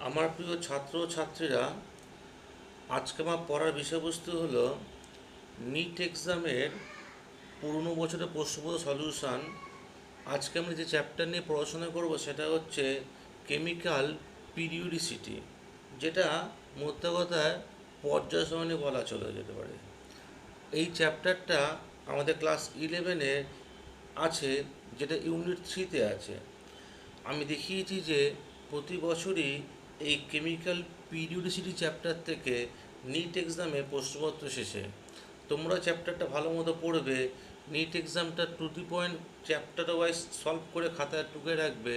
আমার প্রিয় ছাত্র ও ছাত্রীরা, আজকে আমার পড়ার বিষয়বস্তু হলো নিট এক্সামের পুরনো বছরের প্রশ্নপত্র সলিউশন। আজকে আমি যে চ্যাপ্টার নিয়ে পড়াশোনা করব সেটা হচ্ছে কেমিক্যাল পিরিয়ডিসিটি, যেটা মোদ্দা কথায় পর্যায় সারণী বলা চলে যেতে পারে। এই চ্যাপ্টারটা আমাদের ক্লাস 11-এ আছে, যেটা ইউনিট 3-তে আছে। আমি দেখিয়েছি যে প্রতি বছরই এই কেমিক্যাল পিরিয়ডিসিটি চ্যাপ্টার থেকে নিট এক্সামে প্রশ্নপত্র শেষে তোমরা চ্যাপ্টারটা ভালো মতো পড়বে। নিট এক্সামটা to the point chapter wise solve করে খাতায় টুকে রাখবে,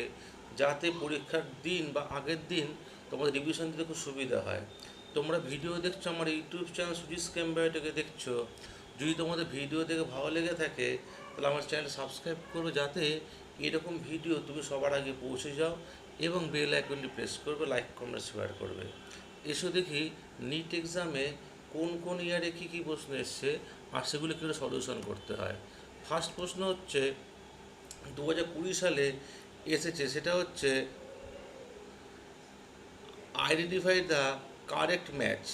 যাতে পরীক্ষার দিন বা আগের দিন তোমাদের রিভিশন দিতে খুব সুবিধা হয়। তোমরা ভিডিও দেখছো আমার ইউটিউব চ্যানেল সুজিস ক্যাম্বায়োটেকে দেখছো। যদি তোমাদের ভিডিও দেখে ভালো লেগে থাকে তাহলে আমার চ্যানেল সাবস্ক্রাইব করবে, যাতে এরকম ভিডিও তুমি সবার আগে পৌঁছে যাও, এবং বেল আইকনটি প্রেস করবে, লাইক কমেন্ট শেয়ার করবে। এসো দেখি নিট এক্সামে কোন কোন ইয়ারে কী কী প্রশ্ন এসছে আর সেগুলো কীভাবে সলিউশন করতে হয়। ফার্স্ট প্রশ্ন হচ্ছে 2020 সালে এসেছে, সেটা হচ্ছে আইডেন্টিফাই দ্য কারেক্ট ম্যাচ।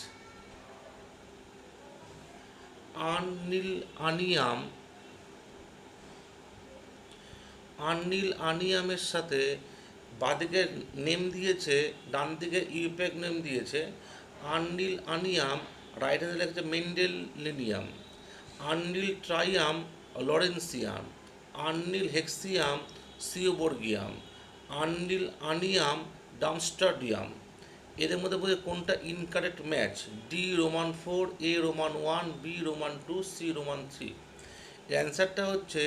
আননিল আনিয়াম আননিল আনিয়ামের সাথে বাঁদিকে নেম দিয়েছে, ডান দিকে ইউপ্যাক নেম দিয়েছে। আননিল আনিয়াম রাইট হ্যান্ডে লেখছে মেন্ডেলিনিয়াম। আননিল ট্রাইয়াম লরেন্সিয়াম। আননিল হেক্সিয়াম সিওবর্গিয়াম। আননিল আনিয়াম ডামস্টারডিয়াম। এদের মধ্যে বলতে কোনটা incorrect match? D Roman 4, A Roman 1, B Roman 2, C Roman 3। অ্যান্সারটা হচ্ছে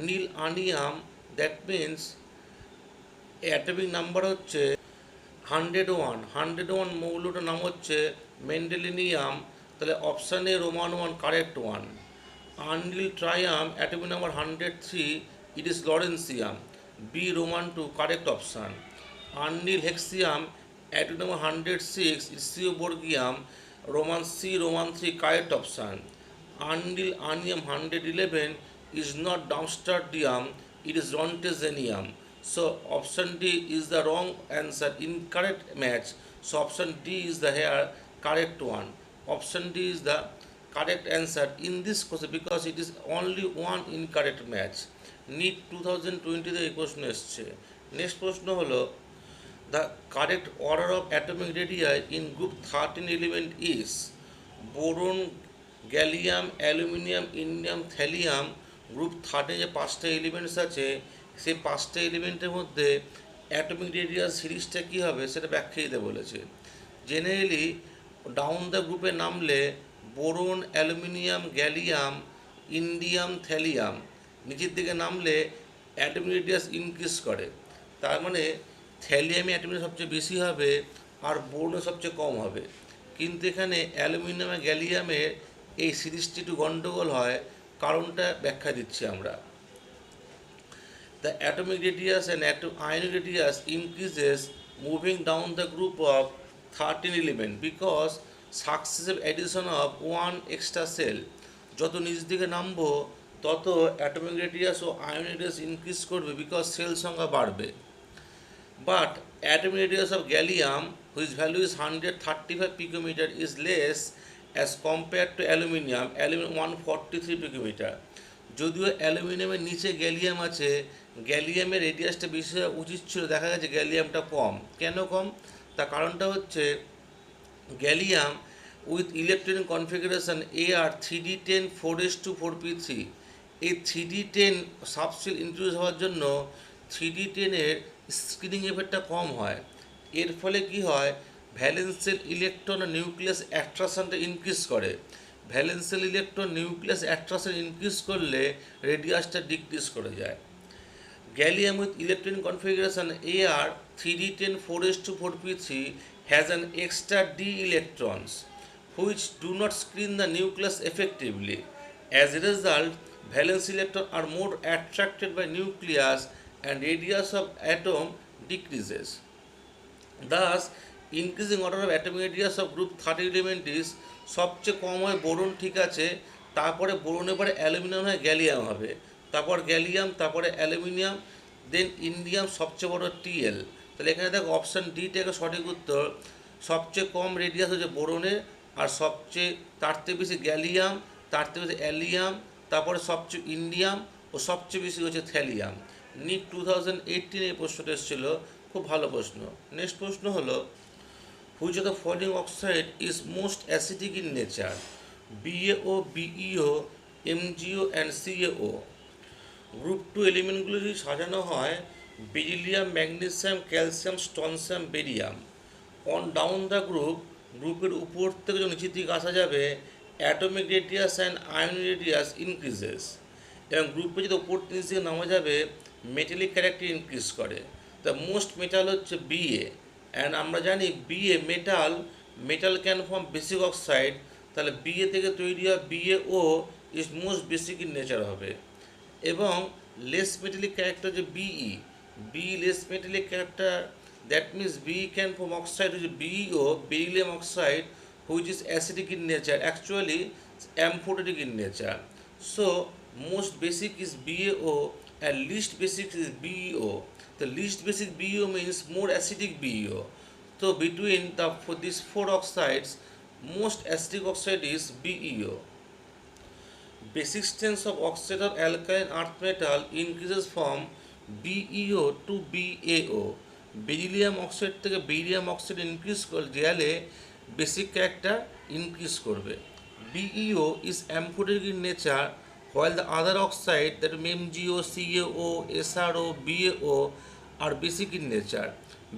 নীল আনিয়াম। দ্যাট মিন্স অ্যাটমিক নাম্বার হচ্ছে 101। 101 মৌলটার নাম হচ্ছে মেন্ডেলিনিয়াম, তাহলে option A Roman 1 correct one. Unniltrium atomic number 103, it is lawrencium, B Roman 2 correct option. Unnilhexium atomic number 106, it seaborgium, Roman C Roman 3 correct option. Anil anium 111 is not Darmstadtium, it is Rontgenium. So option D is the wrong answer, incorrect match. So option D is the here correct one. Option D is the correct answer in this question because it is only one incorrect match. NEET 2020 এই প্রশ্ন এসছে। Next প্রশ্ন হলো the correct order of atomic radii in group 13 element is boron, gallium, aluminium, indium, thallium. Group 13 যে 5টা elements আছে, সেই 5টা এলিমেন্টের মধ্যে অ্যাটমিক রেডিয়াস সিরিজটা কী হবে সেটা ব্যাখ্যা দিতে বলেছে। জেনারেলি ডাউন দ্য গ্রুপে নামলে boron, aluminium, gallium, indium, thallium, নিচের দিকে নামলে অ্যাটমিক রেডিয়াস ইনক্রিজ করে। তার মানে থ্যালিয়ামে অ্যাটমিক সবচেয়ে বেশি হবে আর বোরনে সবচেয়ে কম হবে। কিন্তু এখানে অ্যালুমিনিয়াম আর গ্যালিয়ামের এই সিরিজটি একটু গণ্ডগোল হয়, কারণটা ব্যাখ্যা দিচ্ছি আমরা। The atomic radius and ionic radius increases moving down the group of 13 element because successive addition of one extra shell. যত নিচ দিকে নামবো তত অ্যাটমিক রেডিয়াস ও আয়নিক রেডিয়াস ইনক্রিজ করবে, বিকজ সেল সংখ্যা বাড়বে। But atomic radius of gallium, which value is 135 picometer, is less as compare to aluminium 143 picometer. যদিও অ্যালুমিনিয়ামের নিচে গ্যালিয়াম আছে, গ্যালিয়ামের রেডিয়াসটা বেশি হওয়া উচিত ছিল, দেখা গেছে গ্যালিয়ামটা কম। কেন কম? তার কারণটা হচ্ছে gallium with electronic configuration AR 3D10 4s2 4p3, এই 3D10 সাবসেল ইন্ট্রোডিউস হওয়ার জন্য 3D10-এর স্ক্রিনিং এফেক্টটা কম হয়। এর ফলে কি হয়, ভ্যালেন্সিয়াল ইলেকট্রন ও নিউক্লিয়াস অ্যাট্রাকশনটা ইনক্রিজ করে। ভ্যালেন্সিয়াল ইলেকট্রন নিউক্লিয়াস অ্যাট্রাকশন ইনক্রিজ করলে রেডিয়াসটা ডিক্রিজ করে যায়। Gallium with electron configuration AR 3D10 4s2 4p3 has an extra d electrons which do not screen the nucleus effectively. As a result, valence electrons are more attracted by nucleus and radius of atom decreases. Thus, increasing order of atomic radius of group 30 element is সবচেয়ে কম হয় boron, ঠিক আছে, তারপরে বোরনের পরে aluminium হয়, gallium হবে, তারপর গ্যালিয়াম, তারপরে অ্যালুমিনিয়াম, দেন ইন্ডিয়াম সবচেয়ে বড় টিএল। তাহলে এখানে দেখো অপশান ডি থেকে সঠিক উত্তর। সবচেয়ে কম রেডিয়াস হচ্ছে বোরনের, আর সবচেয়ে তার থেকে বেশি গ্যালিয়াম, তার থেকে বেশি অ্যালিয়াম, তারপরে সবচেয়ে ইন্ডিয়াম ও সবচেয়ে বেশি হচ্ছে থ্যালিয়াম। নিট 2018 এই প্রশ্নটা এসেছিলো, খুব ভালো প্রশ্ন। নেক্সট প্রশ্ন হলো which of the following oxide is most acidic in nature? BaO, BeO, MgO and CaO। Group 2 এলিমেন্টগুলো যদি সাজানো হয় beryllium, magnesium, calcium, strontium, barium. On down the গ্রুপের উপর থেকে যখন নিচের দিকে আসা যাবে atomic radius and ion radius increases, এবং গ্রুপে যদি উপর নিচের দিকে নামা যাবে মেটালিক ক্যারেক্টার ইনক্রিজ করে। দ্য মোস্ট মেটাল হচ্ছে BA, অ্যান্ড আমরা জানি BA metal can form basic oxide, তাহলে BA থেকে তৈরি হয় BaO is most basic in nature হবে। এবং লেস মেটালিক ক্যারেক্টার যে B less metallic character, that means B can form oxide হচ্ছে BeO, beryllium oxide, which is acidic in nature, actually amphoteric in nature. So most basic is BaO and least basic is BeO. The least basic BeO means more acidic BeO. So between for these four oxides, most acidic oxide is BeO. Basic strength of oxide of alkaline earth metal increases from BeO to BaO. Beryllium oxide থেকে barium oxide increase গেলে basic character increase করবে। BeO is amphoteric in nature while the other oxide that MgO, CaO, SrO, BaO are basic in nature.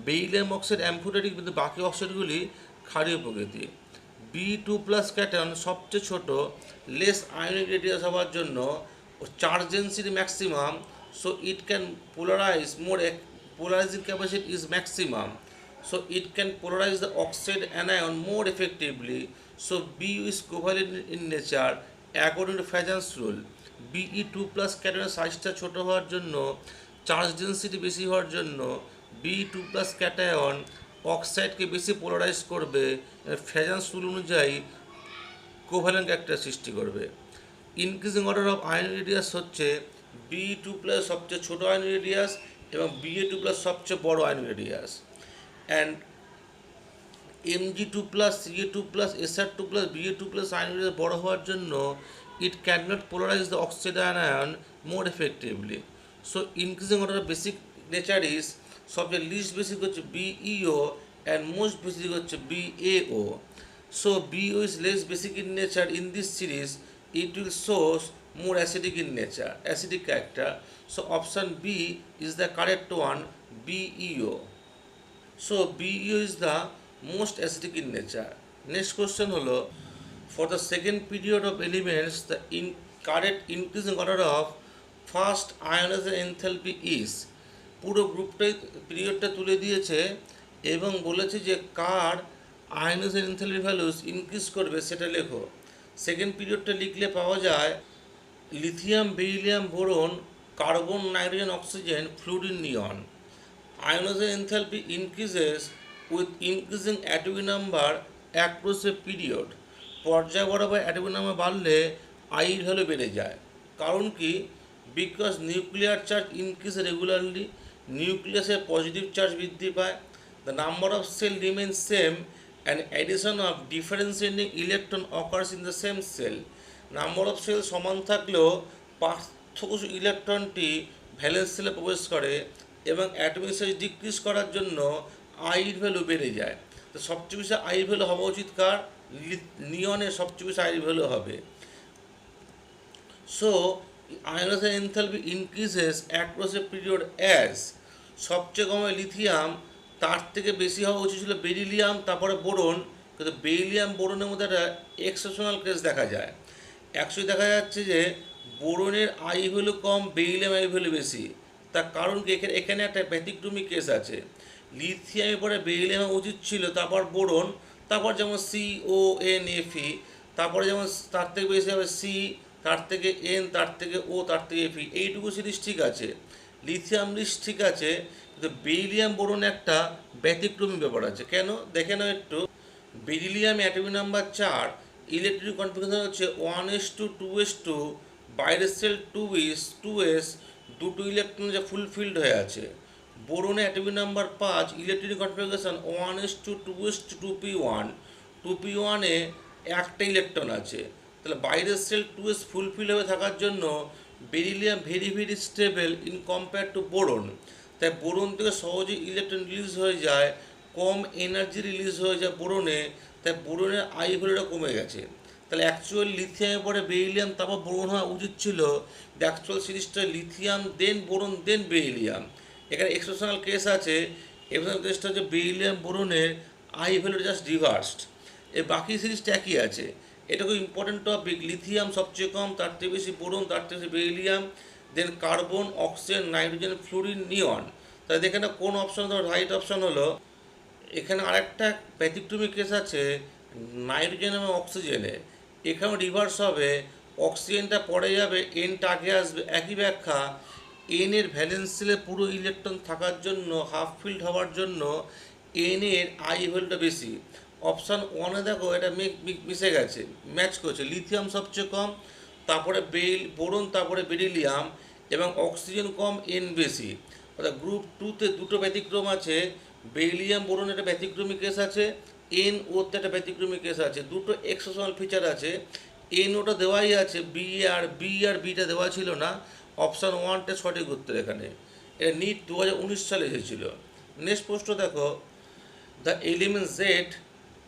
Beryllium oxide amphoteric, কিন্তু বাকি অক্সাইডগুলি ক্ষারীয় প্রকৃতি। B2+ cation সবচেয়ে ছোট, less ionic radius হওয়ার জন্য charge density maximum, so it can polarise more, polarizing capacity is maximum, so it can polarize the oxide anion more effectively. So BeO is covalent in nature according to Fajans rule. Be2+ ক্যাটনের সাইজটা ছোট হওয়ার জন্য, charge density বেশি হওয়ার জন্য B2+ cation অক্সাইডকে বেশি polarise করবে, ফ্যাজান্স rule অনুযায়ী কোভ্যালেন্ট ক্যারেক্টার সৃষ্টি করবে। Increasing order of ion radius হচ্ছে B2+ সবচেয়ে ছোট আয়ন রেডিয়াস এবং Ba2+ সবচেয়ে বড় ion radius. And Mg2+, Ca2+, Sr2+, Ba2+ ion radius বড় হওয়ার জন্য it can not polarise the oxide ion more effectively. So increasing order of basic nature is, সবচেয়ে লিস্ট বেসিক হচ্ছে BeO অ্যান্ড মোস্ট বেসিক হচ্ছে BaO. So BeO is less basic in nature. In this series it will show more acidic in nature, acidic character. So option B is the correct one, BeO. So BeO is the most acidic in nature. Next question holo, for the second period of elements the correct increasing order of first ionization enthalpy is, পুরো গ্রুপটাই পিরিয়ডটা তুলে দিয়েছে এবং বলেছে যে কার ionisation enthalpy values increase করবে সেটা লেখো। Second পিরিয়ডটা লিখলে পাওয়া যায় lithium, beryllium, boron, carbon, nitrogen, oxygen, fluorine, neon. Ionisation enthalpy increases with increasing atomic number across a period. পর্যায় বরাবর অ্যাটমিক নাম্বার বাড়লে আইর ভ্যালু বেড়ে যায়। কারণ কি? Because nuclear charge increase regularly, নিউক্লিয়াসের পজিটিভ চার্জ বৃদ্ধি পায়। The number of cells remains same and addition of differentiating electron occurs in the same cell. Number of cells সমান থাকলেও পার্থক্য ইলেকট্রনটি ভ্যালেন্স সেলে প্রবেশ করে এবং অ্যাটমিক সাইজ ডিক্রিজ করার জন্য আইর ভ্যালু বেড়ে যায়। তো সবচেয়ে বেশি আইর ভ্যালু হওয়া উচিত কার? নিয়নের সবচেয়ে বেশি আইর ভ্যালু হবে। So ionization enthalpy increases across a period as, সবচেয়ে কমে লিথিয়াম, তার থেকে বেশি হওয়া উচিত ছিল বেরিলিয়াম, তারপরে বোরন, কিন্তু বেরিলিয়াম বোরনের মধ্যে একটা এক্সেপশনাল কেস দেখা যায়। অ্যাকচুয়ালি দেখা যাচ্ছে যে বোরনের I value com, beryllium I value বেশি। তার কারণ কি? এখানে একটা ব্যতিক্রমী কেস আছে। লিথিয়ামের পরে বেরিলিয়াম উচিত ছিল, তারপর বোরন, তারপর যেমন CONFe, তারপরে যেমন তার থেকে বেশি হবে C, তার থেকে N, তার থেকে O, তার থেকে Fe, এইটুকু সিরিজ ঠিক আছে, লিথিয়াম লিস্ট ঠিক আছে, কিন্তু বেরিলিয়াম বোরন একটা ব্যতিক্রমী ব্যাপার আছে। কেন? দেখে নাও একটু। Beryllium atomic number 4, electronic configuration হচ্ছে 1s2 2s2, বাইরের সেল 2s, দুটো ইলেকট্রন যে ফুলফিল্ড হয়ে আছে। বোরনে atomic number 5, electronic configuration 1:2:2p1, 2p1-এ একটা ইলেকট্রন আছে। তাহলে বাইরের সেল 2s ফুলফিল হয়ে থাকার জন্য beryllium very very stable in compare to boron. তাই বোরন থেকে সহজে ইলেকট্রন রিলিজ হয়ে যায়, কম এনার্জি রিলিজ হয়ে যায় বোরনে, তাই বোরনের আই ভ্যালুটা কমে গেছে। তাহলে অ্যাকচুয়াল লিথিয়ামের পরে বেরিলিয়াম, তারপর বোরন হওয়া উচিত ছিল। অ্যাকচুয়াল সিরিজটা লিথিয়াম দেন বোরন দেন বেরিলিয়াম। এখানে এক্সেপশনাল কেস আছে। এক্সেপশনাল কেসটা হচ্ছে বেরিলিয়াম বোরনের আই ভ্যালু জাস্ট রিভার্সড। এর বাকি সিরিজটা একই আছে। এটা খুব ইম্পর্টেন্ট টপিক। লিথিয়াম সবচেয়ে কম, তার থেকে বেশি বোরন, তার থেকে বেশি বেরিলিয়াম, দেন কার্বন, অক্সিজেন, নাইট্রোজেন, ফ্লুরিন, নিয়ন। তাহলে দেখে না কোন অপশন রাইট অপশন হলো। এখানে আরেকটা ব্যতিক্রমী কেস আছে নাইট্রোজেন এবং অক্সিজেনে। এখানেও রিভার্স হবে, অক্সিজেনটা পরে যাবে, এনটা আগে আসবে। একই ব্যাখ্যা, এন এর ভ্যালেন্স সেলে পুরো ইলেকট্রন থাকার জন্য, হাফ ফিল্ড হওয়ার জন্য এন এর আই ভ্যালুটা বেশি। অপশান ওয়ানে দেখো এটা মিশে গেছে, ম্যাচ করছে। লিথিয়াম সবচেয়ে কম, তারপরে বোরন, তারপরে বেরিলিয়াম, এবং অক্সিজেন কম, এন বেশি। অর্থাৎ গ্রুপ টুতে দুটো ব্যতিক্রম আছে। বেরিলিয়াম বোরন একটা ব্যতিক্রমী কেস আছে, এন ওতে একটা ব্যতিক্রমী কেস আছে। দুটো এক্সেপশনাল ফিচার আছে। এন ওটা দেওয়াই আছে, বি আর বিটা দেওয়া ছিল না। অপশান ওয়ানটা সঠিক উত্তর এখানে। এটা নিট 2019 সালে এসেছিল। নেক্সট প্রশ্ন দেখো, the element Z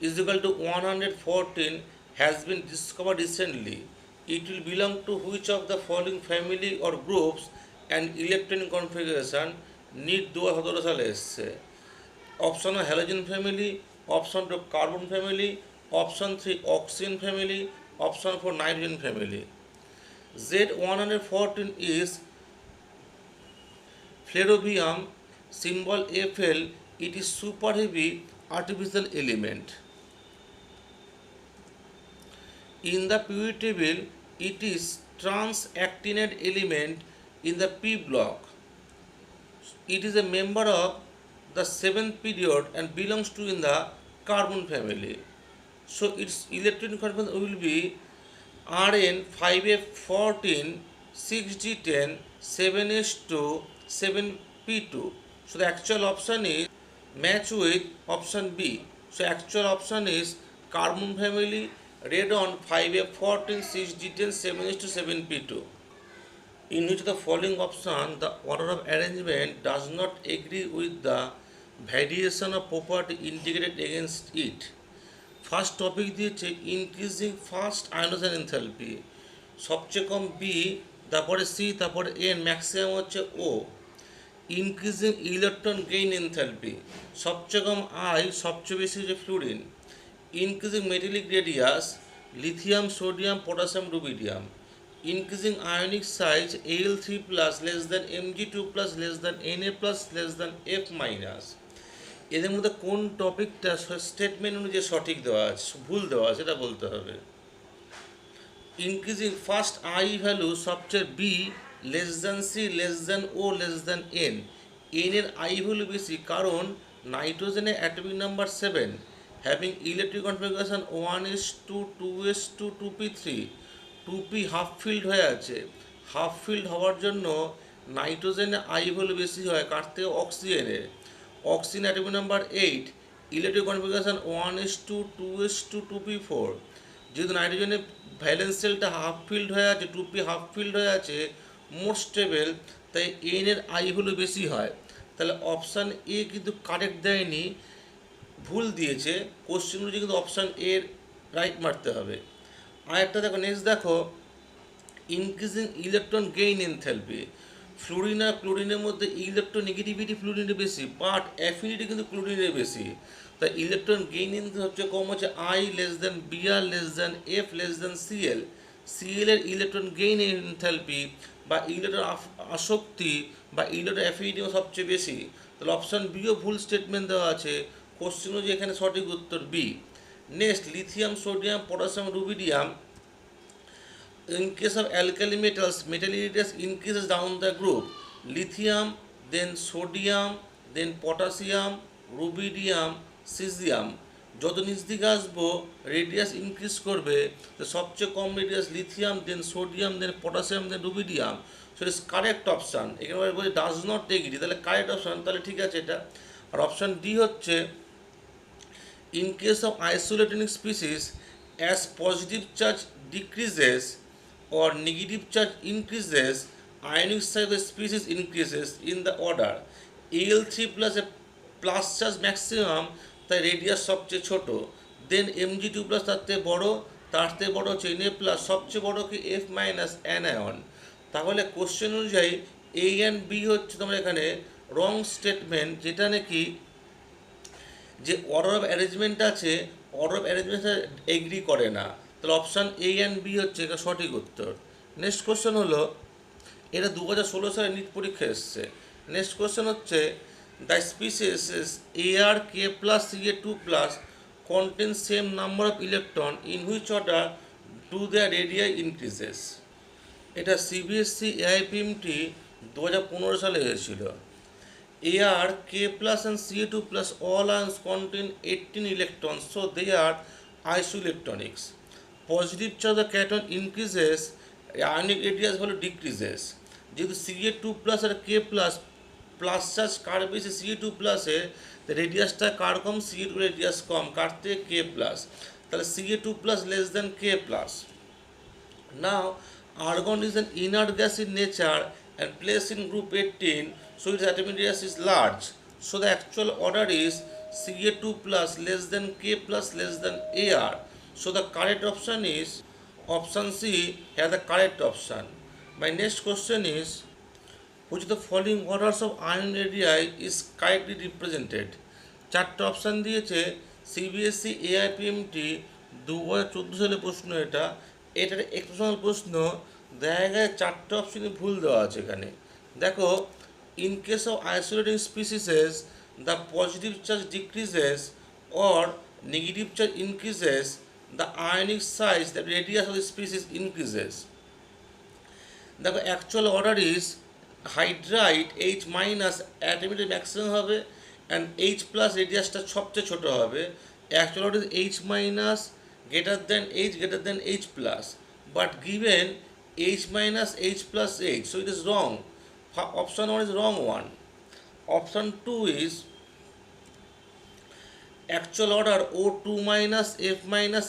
is equal to 114 has been discovered recently. It will belong to which of the following family or groups and electronic configuration? NEET 2017 সালে এসছে। Option halogen family, option two carbon family, option 3 oxygen family, option 4 nitrogen family. Z114 is flerovium, symbol Fl. It is super heavy artificial element. In the periodic table, it is trans-actinide element in the P block. It is a member of the 7th period and belongs to in the carbon family. So its electronic configuration will be Rn 5f14 6d10 7s2 7p2. So the actual option is match with option B. So actual option is carbon family, red on 5f14 6d10 7s2 7p2. In which the following option the order of arrangement does not agree with the variation of property indicated against it. First topic দিয়েছে increasing first ionisation enthalpy, সবচেয়ে কম B, তারপরে C, তারপরে N, maximum হচ্ছে ও। Increasing electron gain enthalpy, সবচেয়ে কম I, সবচেয়ে বেশি হচ্ছে fluorine. Increasing metallic radius, lithium, sodium, potassium, rubidium. Increasing ionic size Al3+ less than Mg2+ less than Na+ less than F-। এদের মধ্যে কোন টপিকটা স্টেটমেন্ট অনুযায়ী সঠিক দেওয়া আছে, ভুল দেওয়া আছে সেটা বলতে হবে। ইনক্রিজিং ফার্স্ট আই ভ্যালু সবচেয়ে B less than C less than O less than N. N এর আই ভ্যালু বেশি কারণ নাইট্রোজেনের atomic number 7, having electric configuration 1s2 2s2 2p3, 2p half filled হয়ে আছে। হাফ ফিল্ড হওয়ার জন্য নাইট্রোজেনের আই ভ্যালু বেশি হয় কার থেকে, অক্সিজেনের। Oxygen atomic number 8, electric configuration 1s2 2s2 2p4। যেহেতু নাইট্রোজেনের ভ্যালেন্স সেলটা হাফ ফিল্ড হয়ে আছে, 2p হাফ ফিল্ড হয়ে আছে, মোর স্টেবল, তাই এন এর আই ভ্যালু বেশি হয়। তাহলে অপশান এ কিন্তু কারেক্ট দেয়নি, ভুল দিয়েছে। কোশ্চেন অনুযায়ী কিন্তু অপশান এর রাইট মারতে হবে। আর একটা দেখো, নেক্সট দেখো, increasing electron gain enthalpy. Fluorine আর ক্লোরিনের মধ্যে ইলেকট্রোনেগেটিভিটি ফ্লুরিনের বেশি, বাট অ্যাফিনিটি কিন্তু ক্লোরিনের বেশি। তাই ইলেকট্রন গেইন হচ্ছে কম হচ্ছে I less than BR less than F less than CL. CL এর ইলেকট্রন গেইন এনথালপি বা ইলেকট্রন আসক্তি বা ইলেকট্রন অ্যাফিনিটি সবচেয়ে বেশি। তাহলে অপশান বিও ভুল স্টেটমেন্ট দেওয়া আছে। কোশ্চেন অনুযায়ী এখানে সঠিক উত্তর B. Next, lithium, sodium, potassium, rubidium. In case of alkali metals, metallicity increases down the group. Lithium, then sodium, then potassium, rubidium, cesium. যত নিচ দিকে আসবো রেডিয়াস ইনক্রিজ করবে, তো সবচেয়ে কম radius lithium, then sodium, then potassium, then rubidium. So it is correct option. এখানে বলছে ডাজ নট এগ্রি, তাহলে কারেক্ট অপশান, তাহলে ঠিক আছে এটা। আর অপশান ডি হচ্ছে in case of isolating species, as positive charge decreases or negative charge increases, ionic size of the species increases in the order Al3 plus a plus charge maximum, তাই radius সবচেয়ে ছোট, দেন Mg2 plus তার থেকে বড়, তার থেকে বড় হচ্ছে Na প্লাস, সবচেয়ে বড় কি F মাইনাস অ্যানায়ন। তাহলে কোশ্চেন অনুযায়ী এ অ্যান্ড বি হচ্ছে তোমার এখানে রং স্টেটমেন্ট, যেটা নাকি যে অর্ডার অফ অ্যারেঞ্জমেন্ট আছে, অর্ডার অফ অ্যারেঞ্জমেন্ট এগ্রি করে না। তাহলে অপশান এ অ্যান্ড বি হচ্ছে এটা সঠিক উত্তর। নেক্সট কোশ্চেন হলো, এটা 2016 সালে নিট পরীক্ষা এসছে। নেক্সট কোশ্চেন হচ্ছে the species A R K plus C A two plus contain same number of electron in which order do their radii increases. এটা সিবিএসসি এআইপিএমটি 2015 সালে হয়েছিল। Ar, K plus and Ca2 plus all ions contain 18 electrons, so they are isoelectronics. Positive charge of the cation increases, ionic radius value decreases. যেহেতু Ca2 plus আর K plus plus charge কার বেশি Ca2 প্লাসে, তো রেডিয়াসটা কার কম, Ca2 radius কম, কার থেকে K plus, তাহলে Ca2 plus less than K plus. Now, argon is an inert gas in nature and placed in group 18, so its atomic radius is large. So the actual order is Ca2 plus less than K plus less than Ar. So the correct option is option C, here the correct option. My next question is, which of the following orders of ion radii is correctly represented? চারটে option দিয়েছে CBSE AIPMT 2014 সালে প্রশ্ন। এটার exceptional প্রশ্ন, দেখা যায় চারটে অপশনই ভুল দেওয়া আছে এখানে। দেখো, in case of isolating species the positive charge decreases or negative charge increases, the ionic size the radius of the species increases. দেখো, actual order is hydride H minus atomic maximum হবে অ্যান্ড এইচ প্লাস রেডিয়াসটা সবচেয়ে ছোটো হবে। Actual order is H minus greater than H plus, but given H minus H plus H, so it is wrong. Option 1 is wrong one. Option 2 is actual order O2 minus F minus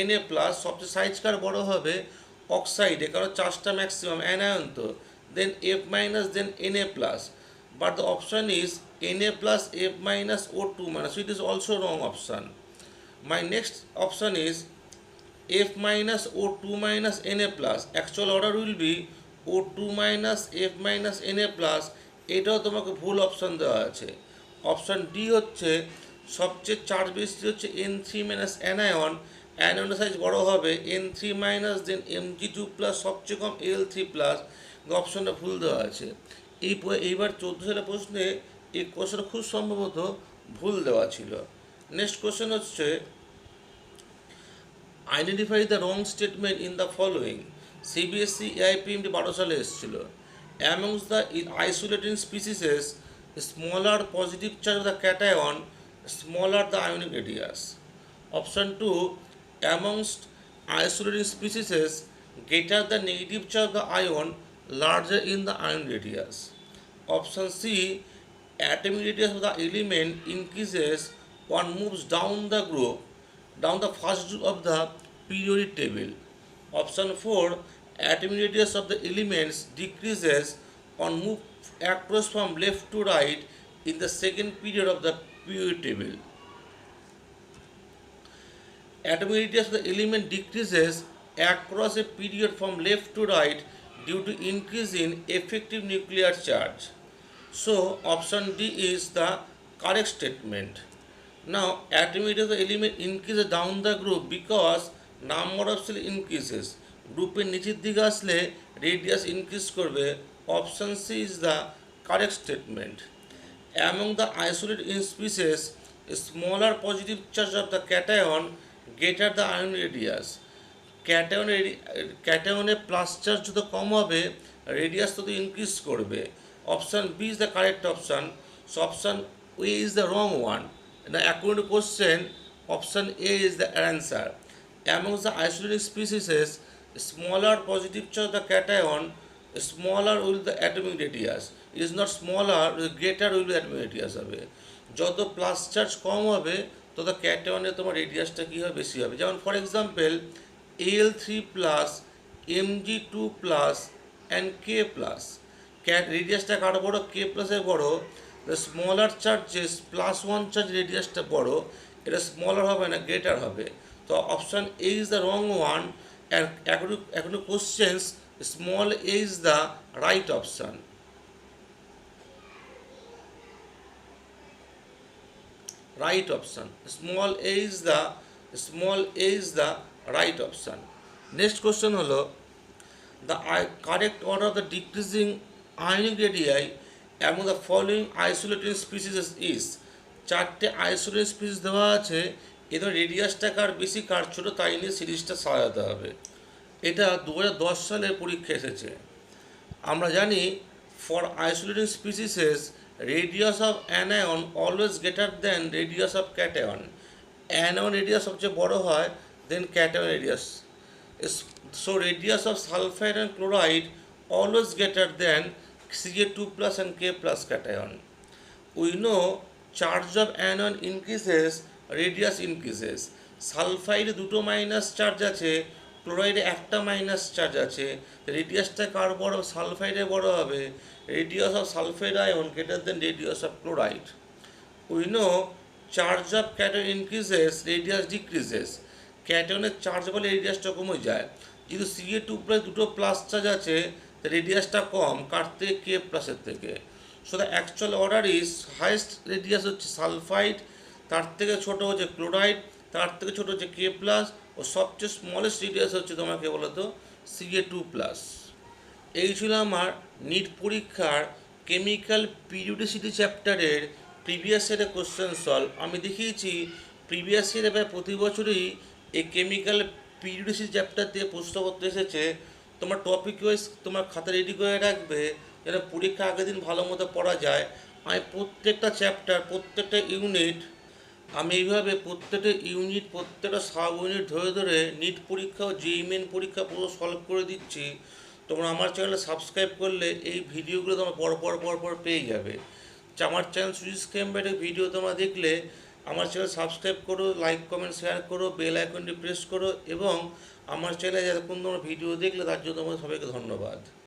Na plus, সবচেয়ে size কার বড় হবে অক্সাইডে, কারণ চার্জটা maximum, anion তো, দেন F minus then Na plus, but the option is Na plus F minus O2 minus, so it is also wrong option. My next option is F minus O2 minus Na plus. Actual order will be O2 minus F minus Na plus. এটাও তোমাকে ভুল option দেওয়া আছে। Option D হচ্ছে সবচেয়ে charge বেশি হচ্ছে N3 minus anion, অ্যানায়নের size বড় হবে N3 মাইনাস দেন Mg2 প্লাস, সবচেয়ে কম Al3 প্লাস। অপশানটা ভুল দেওয়া আছে। এইবার 14 সালের প্রশ্নে এই কোশ্চেনটা খুব সম্ভবত ভুল দেওয়া ছিল। নেক্সট কোশ্চেন হচ্ছে, identify the wrong statement in the following. CBSE AIPMT 12 সালে এসেছিল। Amongst the isolating species, smaller positive charge of the cation, smaller the ionic radius. Option 2, amongst isolating species, greater the negative charge of the ion, larger in the ion radius. Option C, atomic radius of the element increases one moves down the group, down the first group of the periodic table. Option 4, atomic radius of the elements decreases on move across from left to right in the second period of the periodic table. Atomic radius of the element decreases across a period from left to right due to increase in effective nuclear charge. So option D is the correct statement. Now atomic radius of the element increases down the group because number of cell increases. গ্রুপের নিচের দিকে আসলে radius increase করবে। Option C is the correct statement. Among the isolated species, smaller positive charge of the cation, greater the ion radius. ক্যাটায়নের plus charge যত কম হবে radius তত ইনক্রিজ করবে। Option B is the correct option. So option A is the wrong one. না, according to question Option A is the answer. Amongst the isolated species, smaller positive charge the cation, smaller will the atomic radius. It is not smaller, greater will be atomic radius হবে। যত plus charge কম হবে তত ক্যাটায়নের তোমার রেডিয়াসটা কী হবে বেশি হবে। যেমন for example Al3 plus Mg2 plus and K plus, রেডিয়াসটা কার বড়? K প্লাসের বড়। Smaller charges plus one charge রেডিয়াসটা বড়, এটা স্মলার হবে না, গ্রেটার হবে। তো option A is the wrong one, according to questions small A is the right option. Right option. Small a is the right option. Next question হলো the correct order of the decreasing ionic radii among the following isolated species is। চারটে isolated species দেওয়া আছে, এদের রেডিয়াসটা কার বেশি কার ছোটো তাই নিয়ে সিরিজটা সাজাতে হবে। এটা 2010 সালের পরীক্ষা এসেছে। আমরা জানি for isolated species radius of anion always greater than radius of cation. Anion radius সবচেয়ে বড় হয় than cation radius. So radius of sulphide and chloride always greater than Ca2 plus and K plus cation. We know charge of anion increases, radius increases. সালফাইডে দুটো minus charge আছে, ক্লোরাইডে একটা minus charge আছে, রেডিয়াসটা কার বড়? সালফাইডে বড় হবে। Radius of sulphide ion greater than radius of chloride. We know charge of cation increases, radius decreases. ক্যাটনের চার্জ বলে রেডিয়াসটা কমে যায়। যেহেতু Ca2 প্লাস দুটো প্লাস চার্জ আছে, রেডিয়াসটা কম কার থেকে? K প্লাসের থেকে। So the actual order is highest radius হচ্ছে সালফাইড, তার থেকে ছোট হচ্ছে ক্লোরাইড, তার থেকে ছোট হচ্ছে K প্লাস, ও সবচেয়ে স্মলেস্ট রেডিয়াস হচ্ছে তোমাকে বলো তো Ca2 প্লাস। এই ছিল আমার নিট পরীক্ষার কেমিক্যাল পিরিয়ডিসিটি চ্যাপ্টারের প্রিভিয়াস ইয়ারের কোশ্চেন সলভ। আমি দেখিয়েছি প্রিভিয়াস ইয়ারে প্রায় প্রতি বছরই এই কেমিক্যাল পিরিয়ডিসিটি চ্যাপ্টার দিয়ে প্রশ্নপত্র এসেছে। তোমার টপিক ওয়াইজ তোমার খাতা রেডি করে রাখবে যেন পরীক্ষা আগের দিন ভালো মতো পড়া যায়। আমি প্রত্যেকটা চ্যাপ্টার, প্রত্যেকটা ইউনিট আমি এইভাবে প্রত্যেকটা ইউনিট, প্রত্যেকটা সাব ইউনিট ধরে ধরে নিট পরীক্ষা ও জেইই মেন পরীক্ষা পুরো সলভ করে দিচ্ছি। তোমরা আমার চ্যানেলে সাবস্ক্রাইব করলে এই ভিডিওগুলো তোমরা পর পেয়ে যাবে। আমার চ্যানেল সুজিত কেম্বেটের ভিডিও তোমরা দেখলে আমার চ্যানেল সাবস্ক্রাইব করো, লাইক কমেন্ট শেয়ার করো, বেল আইকনটি প্রেস করো, এবং আমার চ্যানেলে যতক্ষণ তোমরা ভিডিও দেখলে তার জন্য তোমাদের সবাইকে ধন্যবাদ।